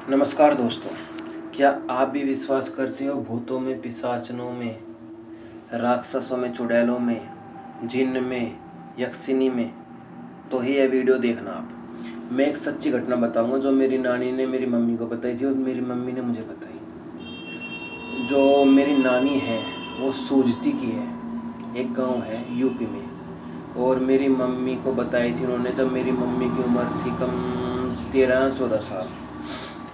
नमस्कार दोस्तों, क्या आप भी विश्वास करते हो भूतों में, पिशाचनों में, राक्षसों में, चुड़ैलों में, जिन्न में, यक्षिनी में? तो ही यह वीडियो देखना आप। मैं एक सच्ची घटना बताऊंगा जो मेरी नानी ने मेरी मम्मी को बताई थी और मेरी मम्मी ने मुझे बताई। जो मेरी नानी है वो सूजती की है, एक गांव है यूपी में, और मेरी मम्मी को बताई थी उन्होंने जब मेरी मम्मी की उम्र थी कम 13-14 साल।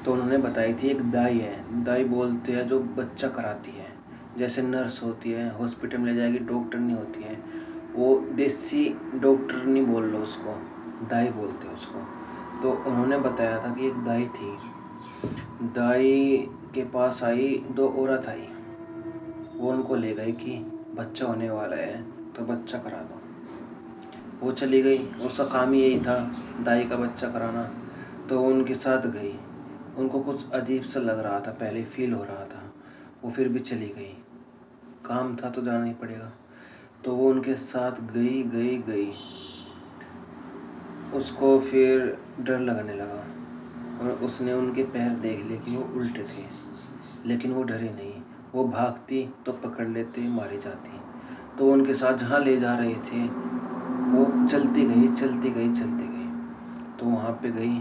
तो उन्होंने बताई थी एक दाई है, दाई बोलते हैं जो बच्चा कराती है, जैसे नर्स होती है हॉस्पिटल में ले जाएगी, डॉक्टर नहीं होती है, वो देसी डॉक्टर नहीं बोल लो उसको, दाई बोलते हैं उसको। तो उन्होंने बताया था कि एक दाई थी, दाई के पास आई, दो औरत आई, वो उनको ले गई कि बच्चा होने वाला है तो बच्चा करा दो। वो चली गई, उसका काम ही यही था दाई का बच्चा कराना। तो वो उनके साथ गई, उनको कुछ अजीब सा लग रहा था, पहले फील हो रहा था, वो फिर भी चली गई, काम था तो जाना ही पड़ेगा। तो वो उनके साथ गई गई गई, उसको फिर डर लगने लगा और उसने उनके पैर देख लिए कि वो उल्टे थे, लेकिन वो डरी नहीं, वो भागती तो पकड़ लेते, मारी जाती। तो वो उनके साथ जहाँ ले जा रहे थे वो चलती गई चलती गई चलती गई। तो वहाँ पे गई,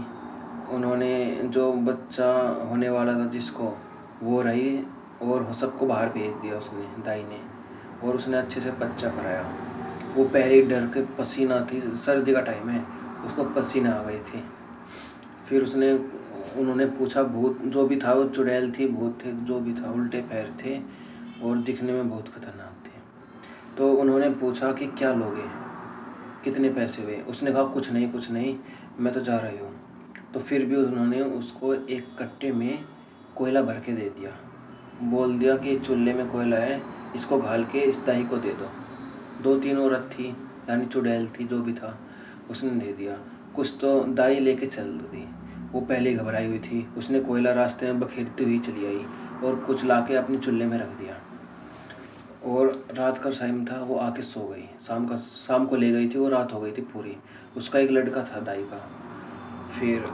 उन्होंने जो बच्चा होने वाला था जिसको, वो रही और सबको बाहर भेज दिया उसने, दाई ने, और उसने अच्छे से बच्चा कराया। वो पहले ही डर के पसीना थी, सर्दी का टाइम है, उसको पसीना आ गए थे। फिर उन्होंने पूछा, भूत जो भी था, वो चुड़ैल थी, भूत थे, जो भी था, उल्टे पैर थे और दिखने में बहुत खतरनाक थे। तो उन्होंने पूछा कि क्या लोगे, कितने पैसे हुए? उसने कहा कुछ नहीं कुछ नहीं, मैं तो जा रही हूँ। तो फिर भी उन्होंने उसको एक कट्टे में कोयला भर के दे दिया, बोल दिया कि चूल्हे में कोयला है, इसको घाल के इस दाई को दे दो। 2-3 औरत थी, यानी चुड़ैल थी, जो भी था, उसने दे दिया। कुछ तो दाई लेके चल दी, वो पहले घबराई हुई थी, उसने कोयला रास्ते में बखेरती हुई चली आई और कुछ लाके अपने चूल्हे में रख दिया। और रात का टाइम था, वो आके सो गई, शाम को ले गई थी, वो रात हो गई थी पूरी। उसका एक लड़का था दाई का, फिर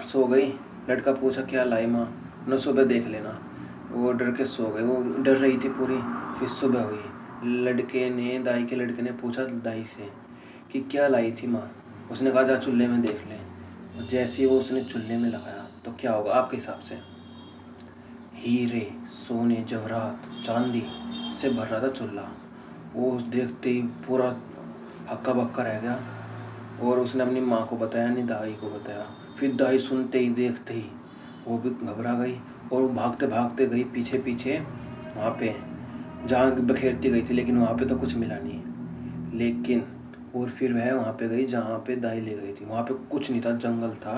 सो गई। लड़का पूछा क्या लाई माँ, न सुबह देख लेना। वो डर के सो गई, वो डर रही थी पूरी। फिर सुबह हुई, दाई के लड़के ने पूछा दाई से कि क्या लाई थी माँ। उसने कहा जा चूल्हे में देख ले। और जैसे ही वो उसने चूल्हे में लगाया तो क्या होगा आपके हिसाब से? हीरे, सोने, जवाहरात, चांदी से भर रहा था चूल्हा। वो देखते ही पूरा हक्का बक्का रह गया और उसने अपनी माँ को बताया, नहीं दाई को बताया। फिर दाई सुनते ही देखते ही वो भी घबरा गई और वो भागते भागते गई पीछे पीछे वहाँ पे जहाँ बखेरती गई थी, लेकिन वहाँ पे तो कुछ मिला नहीं। लेकिन और फिर वह वहाँ पे गई जहाँ पे दाई ले गई थी, वहाँ पे कुछ नहीं था, जंगल था।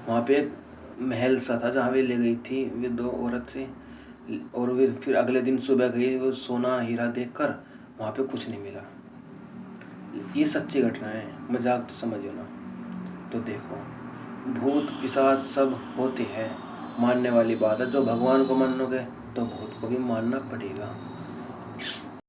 वहाँ पे एक महल सा था जहाँ वे ले गई थी वे दो औरत से। और वे फिर अगले दिन सुबह गई, वो सोना हीरा देखकर, वहाँ पे कुछ नहीं मिला। ये सच्ची घटना है, मजाक तो समझियो ना। तो देखो, भूत पिशाच सब होते हैं, मानने वाली बात है। जो भगवान को मानोगे तो भूत को भी मानना पड़ेगा।